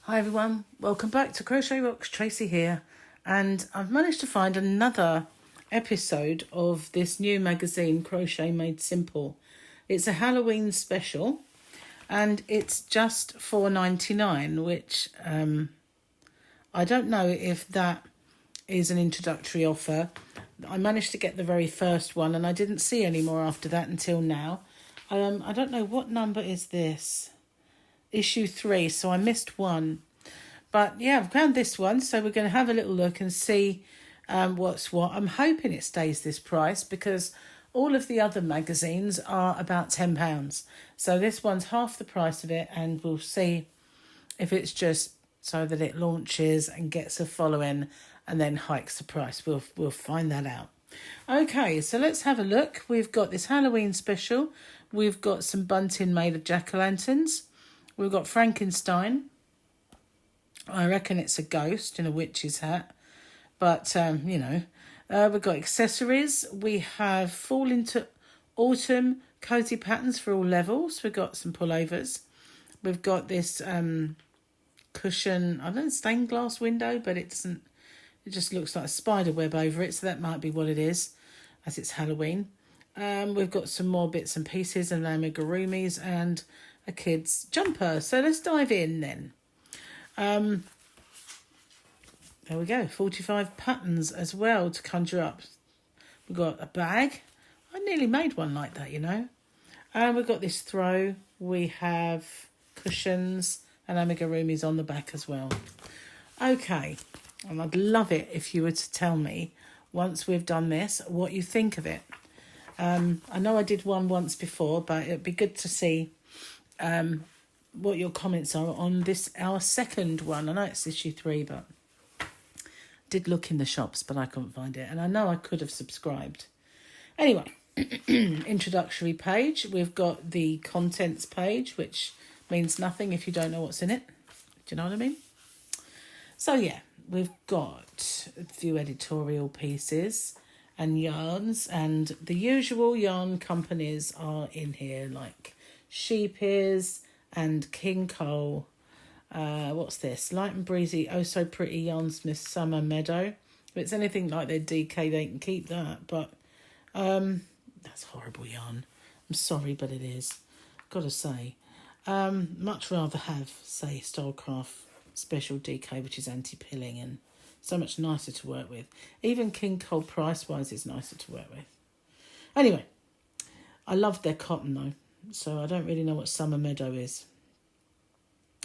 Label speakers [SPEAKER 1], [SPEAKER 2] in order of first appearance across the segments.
[SPEAKER 1] Hi everyone, welcome back to Crochet Rocks. Tracy here, and I've managed to find another episode of this new magazine, Crochet Made Simple. It's a Halloween special and it's just $4.99, which I don't know if that is an introductory offer. I managed to get the very first one and I didn't see any more after that until now. I don't know, what number is this? Issue 3, so I missed one. But yeah, I've found this one, so we're going to have a little look and see what's what. I'm hoping it stays this price because all of the other magazines are about £10. So this one's half the price of it, and we'll see if it's just so that it launches and gets a following and then hikes the price. We'll find that out. Okay, so let's have a look. We've got this Halloween special. We've got some bunting made of jack-o'-lanterns. We've got Frankenstein. I reckon it's a ghost in a witch's hat. But, we've got accessories. We have Fall into Autumn cozy patterns for all levels. We've got some pullovers. We've got this cushion, I don't know, stained glass window, but it doesn't. It just looks like a spider web over it, so that might be what it is, as it's Halloween. We've got some more bits and pieces and amigurumis and a kid's jumper. So let's dive in then. There we go, 45 patterns as well to conjure up. We've got a bag. I nearly made one like that, you know. And we've got this throw. We have cushions and amigurumis on the back as well. Okay, and I'd love it if you were to tell me, once we've done this, what you think of it. I know I did one once before, but it'd be good to see what your comments are on this, our second one. I know it's issue 3, but did look in the shops, but I couldn't find it. And I know I could have subscribed. Anyway, introductory page. We've got the contents page, which means nothing if you don't know what's in it. Do you know what I mean? So yeah, we've got a few editorial pieces and yarns, and the usual yarn companies are in here, like Sheep Ears and King Cole. What's this? Light and Breezy, Oh So Pretty Yarnsmith Summer Meadow. If it's anything like their DK, they can keep that, but that's horrible yarn. I'm sorry, but it is. Gotta say. Much rather have, say, Stylecraft Special DK, which is anti-pilling and so much nicer to work with. Even King Cole price-wise is nicer to work with. Anyway, I love their cotton though, so I don't really know what Summer Meadow is.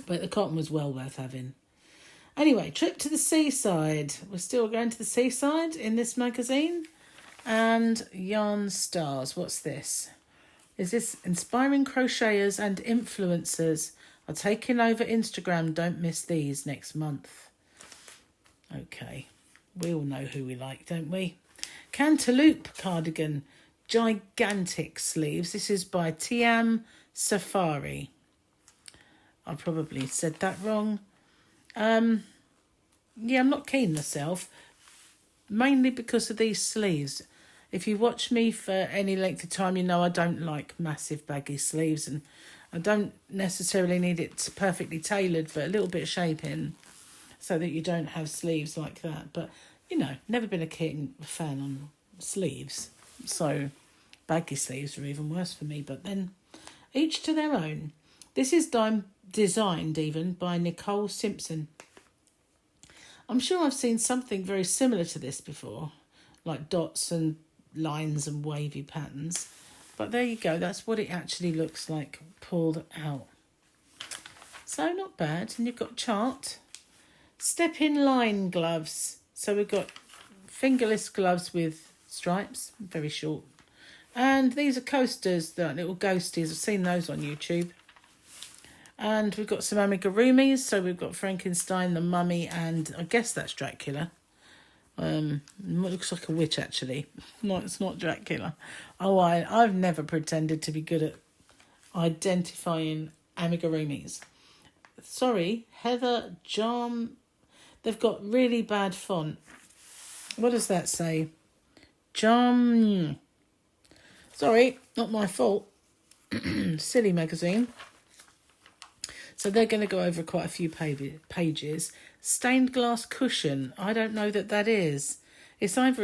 [SPEAKER 1] But the cotton was well worth having. Anyway, trip to the seaside. We're still going to the seaside in this magazine. And Yarn Stars. What's this? Is this inspiring crocheters and influencers are taking over Instagram? Don't miss these next month. Okay, we all know who we like, don't we? Cantaloupe cardigan, gigantic sleeves. This is by Tiam Safari. I probably said that wrong. Yeah, I'm not keen myself, mainly because of these sleeves. If you watch me for any length of time, you know I don't like massive baggy sleeves, and I don't necessarily need it perfectly tailored, but a little bit of shaping so that you don't have sleeves like that. But, you know, never been a keen fan on sleeves, so baggy sleeves are even worse for me, but then each to their own. This is designed even by Nicole Simpson. I'm sure I've seen something very similar to this before, like dots and lines and wavy patterns. But there you go, that's what it actually looks like pulled out. So not bad. And you've got chart. Step in line gloves. So we've got fingerless gloves with stripes, very short. And these are coasters, the little ghosties. I've seen those on YouTube. And we've got some amigurumis. So we've got Frankenstein, the Mummy, and I guess that's Dracula. It looks like a witch, actually. No, it's not Dracula. Oh, I've never pretended to be good at identifying amigurumis. Sorry, Heather Jam. They've got really bad font. What does that say? Jam. Sorry, not my fault. Silly magazine. So they're going to go over quite a few pages. Stained glass cushion. I don't know that is. It's either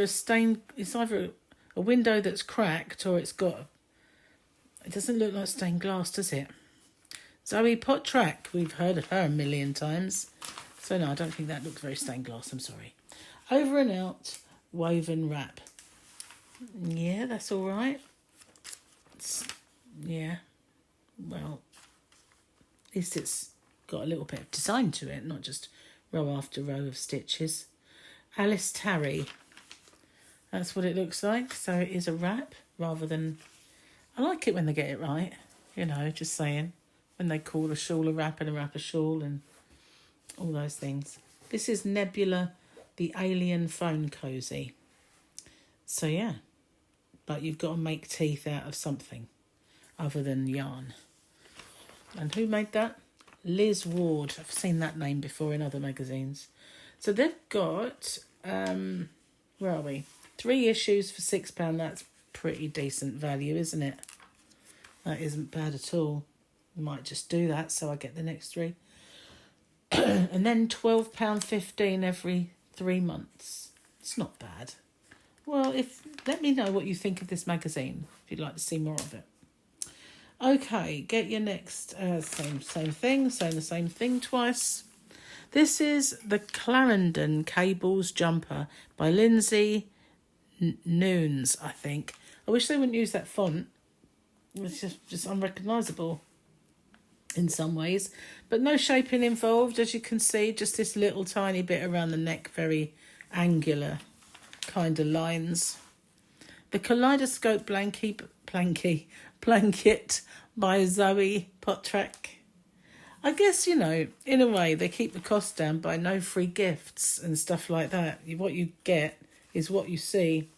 [SPEAKER 1] a window that's cracked, or it doesn't look like stained glass, does it? Zoe Pottrack. We've heard of her a million times. So no, I don't think that looks very stained glass. I'm sorry. Over and out woven wrap. Yeah, that's all right. Yeah. Well, at least it's got a little bit of design to it, not just row after row of stitches. Alice Tarry. That's what it looks like. So it is a wrap rather than... I like it when they get it right. You know, just saying. When they call a shawl a wrap and a wrap a shawl and all those things. This is Nebula, the Alien Phone Cozy. So yeah. But you've got to make teeth out of something other than yarn. And who made that? Liz Ward. I've seen that name before in other magazines. So they've got, where are we? 3 issues for £6. That's pretty decent value, isn't it? That isn't bad at all. I might just do that so I get the next 3. And then £12.15 every 3 months. It's not bad. Well, let me know what you think of this magazine if you'd like to see more of it. Okay, get your next same thing, saying the same thing twice. This is the Clarendon Cables Jumper by Lindsay Noons, I think. I wish they wouldn't use that font. It's just unrecognisable in some ways. But no shaping involved, as you can see. Just this little tiny bit around the neck, very angular kind of lines. The Kaleidoscope Blanket by Zoe Pottrack. I guess, you know, in a way, they keep the cost down by no free gifts and stuff like that. What you get is what you see,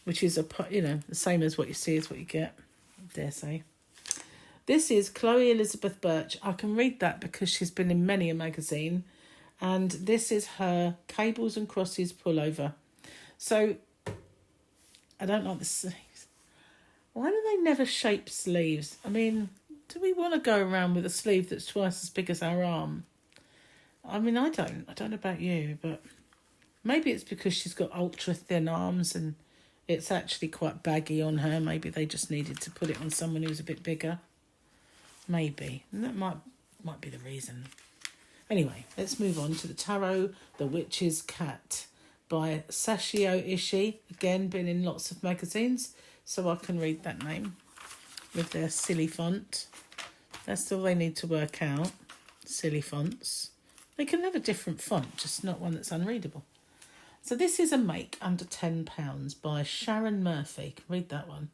[SPEAKER 1] which is, the same as what you see is what you get, I dare say. This is Chloe Elizabeth Birch. I can read that because she's been in many a magazine. And this is her Cables and Crosses pullover. So, I don't like the sleeves. Why do they never shape sleeves? I mean, do we want to go around with a sleeve that's twice as big as our arm? I mean, I don't know about you, but maybe it's because she's got ultra thin arms and it's actually quite baggy on her. Maybe they just needed to put it on someone who's a bit bigger. Maybe. And that might be the reason. Anyway, let's move on to the Tarot, The Witch's Cat by Sashio Ishii. Again, been in lots of magazines, so I can read that name with their silly font. That's all they need to work out. Silly fonts. They can have a different font, just not one that's unreadable. So this is a make under £10 by Sharon Murphy. Can read that one.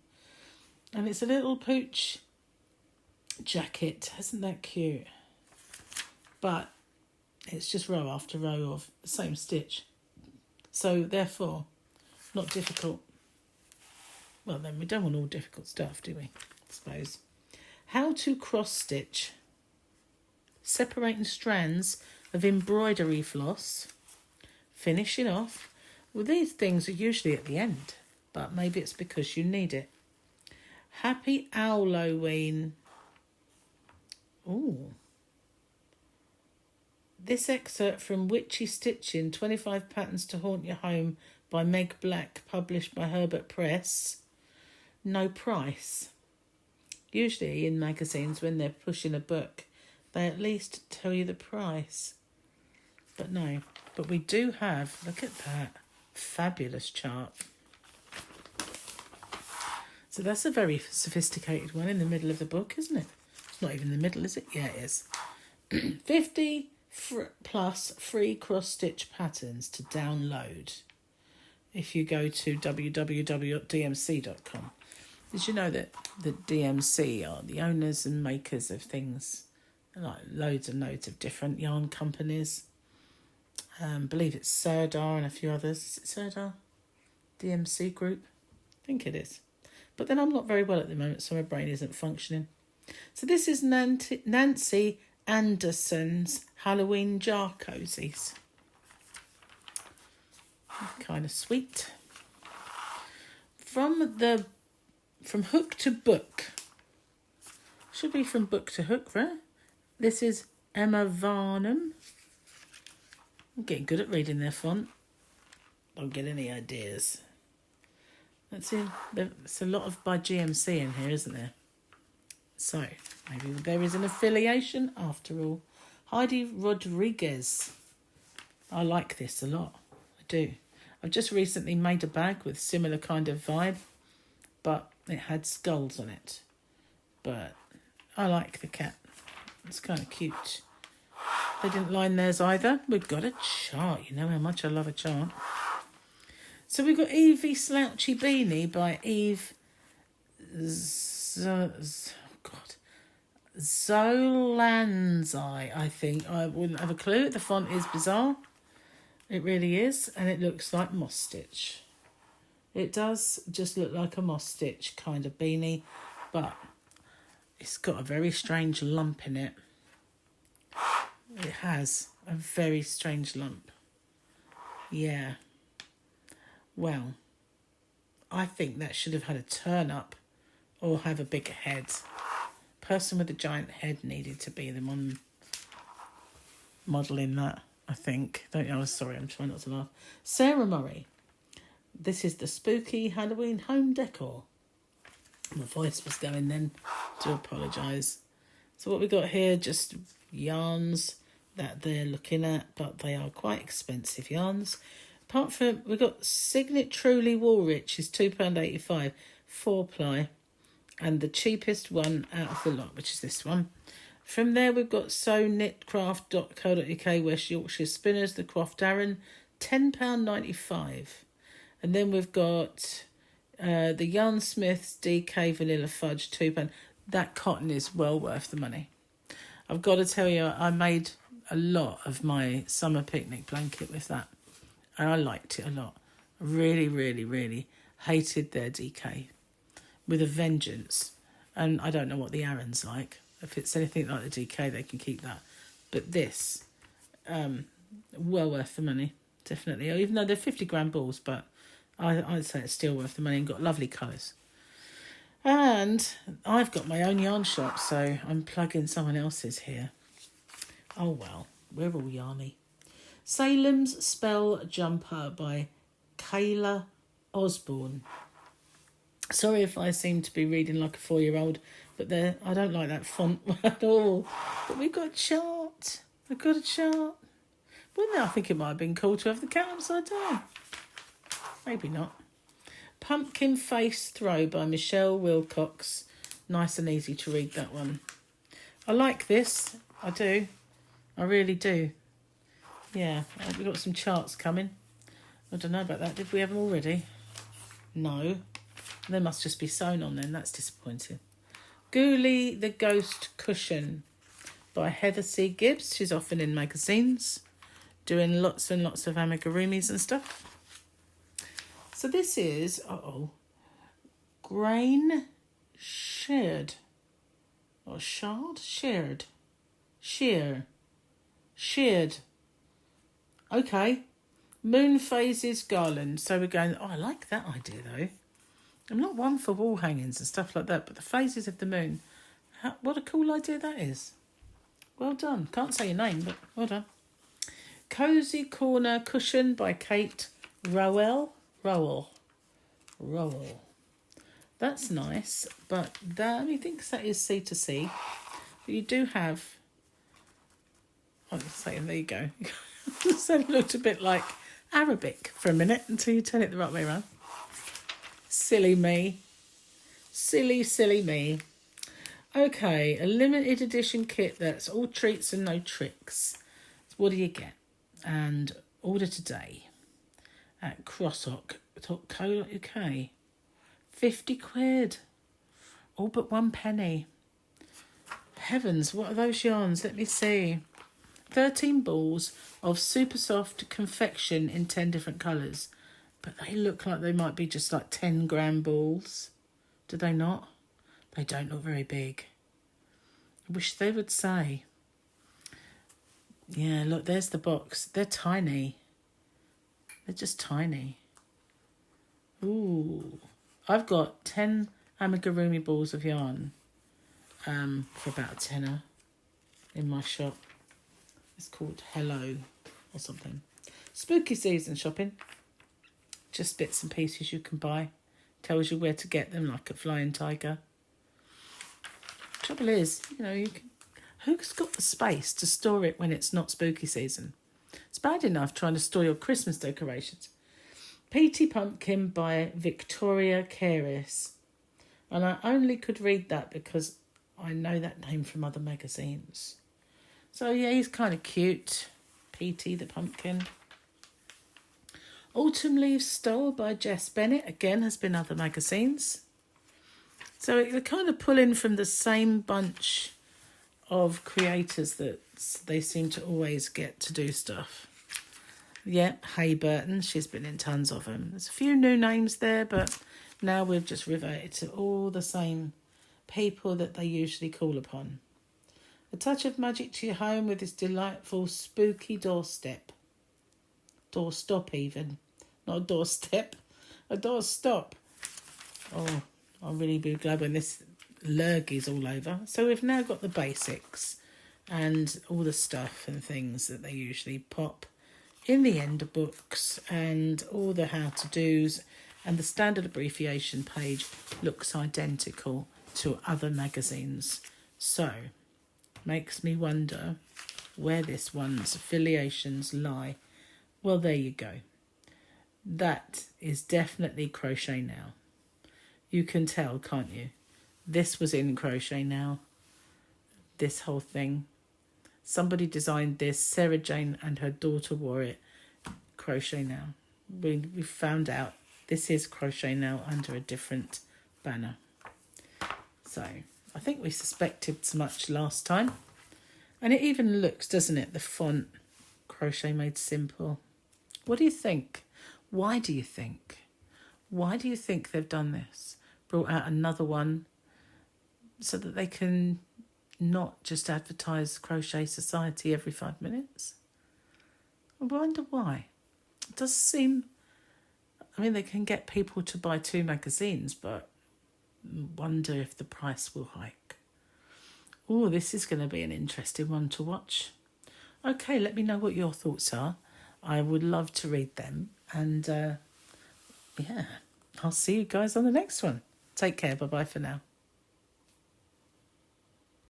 [SPEAKER 1] And it's a little pooch jacket. Isn't that cute? But it's just row after row of the same stitch. So therefore, not difficult. Well, then we don't want all difficult stuff, do we? I suppose. How to cross stitch. Separating strands of embroidery floss. Finishing off. Well, these things are usually at the end, but maybe it's because you need it. Happy Halloween. Ooh. This excerpt from Witchy Stitching, 25 Patterns to Haunt Your Home by Meg Black, published by Herbert Press. No price. Usually in magazines, when they're pushing a book, they at least tell you the price. But no. But we do have, look at that, fabulous chart. So that's a very sophisticated one in the middle of the book, isn't it? It's not even the middle, is it? Yeah, it is. 50 plus free cross-stitch patterns to download if you go to www.dmc.com. Did you know that the DMC are the owners and makers of things, like loads and loads of different yarn companies? I believe it's Serdar and a few others. Is it Serdar? DMC Group? I think it is. But then I'm not very well at the moment, so my brain isn't functioning. So this is Nancy Anderson's Halloween jar cozies. Kind of sweet. From hook to book. Should be from book to hook, right? This is Emma Varnum. I'm getting good at reading their font. Don't get any ideas. That's it. There's a lot of by GMC in here, isn't there? So, maybe there is an affiliation after all. Heidi Rodriguez. I like this a lot. I do. I've just recently made a bag with similar kind of vibe, but it had skulls on it. But I like the cat. It's kind of cute. They didn't line theirs either. We've got a chart. You know how much I love a chart. So we've got Evie Slouchy Beanie by Eve Zolanzai, I think. I wouldn't have a clue. The font is bizarre. It really is. And it looks like moss stitch. It does just look like a moss stitch kind of beanie. But it's got a very strange lump in it. It has a very strange lump. Yeah. Well, I think that should have had a turn up or have a bigger head. Person with a giant head needed to be the one modelling that, I think. Don't you? Oh, sorry, I'm trying not to laugh. Sarah Murray. This is the spooky Halloween home decor. My voice was going then. Do apologise. So what we got here, just yarns that they're looking at, but they are quite expensive yarns. Apart from, we've got Signet Truly Woolrich is £2.85, 4-ply, and the cheapest one out of the lot, which is this one. From there, we've got sewknitcraft.co.uk, West Yorkshire Spinners, the Croft Darren, £10.95. And then we've got the Yarn Smiths DK Vanilla Fudge, £2. That cotton is well worth the money. I've got to tell you, I made a lot of my summer picnic blanket with that. And I liked it a lot. I really, really, really hated their DK with a vengeance. And I don't know what the Aran's like. If it's anything like the DK, they can keep that. But this, well worth the money, definitely. Even though they're 50-gram balls, but I'd say it's still worth the money and got lovely colours. And I've got my own yarn shop, so I'm plugging someone else's here. Oh, well, we're all yarny. Salem's Spell Jumper by Kayla Osborne. Sorry if I seem to be reading like a 4-year-old, but I don't like that font at all. But we've got a chart. We've got a chart. Well, I think it might have been cool to have the cat upside down. Maybe not. Pumpkin Face Throw by Michelle Wilcox. Nice and easy to read, that one. I like this. I do. I really do. Yeah, we've got some charts coming. I don't know about that. Did we have them already? No. They must just be sewn on then. That's disappointing. Ghoulie the Ghost Cushion by Heather C. Gibbs. She's often in magazines, doing lots and lots of amigurumis and stuff. So this is, grain sheared. Or shard? Sheared. Sheared. Okay. Moon Phases Garland. So we're going, I like that idea though. I'm not one for wall hangings and stuff like that, but the phases of the moon, what a cool idea that is. Well done. Can't say your name, but well done. Cozy Corner Cushion by Kate Rowell. That's nice, but that, I think that is C2C. But you do have, I was saying, there you go. So it looked a bit like Arabic for a minute until you turn it the right way around. Silly me. Silly me. Okay, a limited edition kit that's all treats and no tricks. So what do you get? And order today at crossock.co.uk. 50 quid. All but 1 penny. Heavens, what are those yarns? Let me see. 13 balls of super soft confection in 10 different colours. But they look like they might be just like 10-gram balls. Do they not? They don't look very big. I wish they would say. Yeah, look, there's the box. They're tiny. They're just tiny. Ooh. I've got 10 amigurumi balls of yarn for about a tenner. in my shop. It's called Hello or something. Spooky season shopping. Just bits and pieces you can buy. Tells you where to get them, like a flying tiger. Trouble is, you know, who's got the space to store it when it's not spooky season? It's bad enough trying to store your Christmas decorations. Petey Pumpkin by Victoria Caris. And I only could read that because I know that name from other magazines. So yeah, he's kind of cute. Petey the Pumpkin. Autumn Leaves Stole by Jess Bennett. Again, has been other magazines. So they're kind of pulling from the same bunch of creators that they seem to always get to do stuff. Yeah, Hay Burton. She's been in tons of them. There's a few new names there, but now we've just reverted to all the same people that they usually call upon. A touch of magic to your home with this delightful spooky doorstep. Doorstop even. Not a doorstep. A doorstop. Oh, I'll really be glad when this lurgy's all over. So we've now got the basics and all the stuff and things that they usually pop in the end of books, and all the how-to-dos, and the standard abbreviation page looks identical to other magazines. So, makes me wonder where this one's affiliations lie. Well, there you go. That is definitely Crochet Now. You can tell, can't you? This was in Crochet Now. This whole thing. Somebody designed this. Sarah Jane and her daughter wore it. Crochet Now. We found out this is Crochet Now under a different banner. So, I think we suspected so much last time. And it even looks, doesn't it, the font, Crochet Made Simple. What do you think? Why do you think? Why do you think they've done this? Brought out another one so that they can not just advertise Crochet Society every 5 minutes? I wonder why. It does seem... I mean, they can get people to buy 2 magazines, but wonder if the price will hike. Oh, this is going to be an interesting one to watch. Okay, let me know what your thoughts are. I would love to read them. And, yeah, I'll see you guys on the next one. Take care. Bye-bye for now.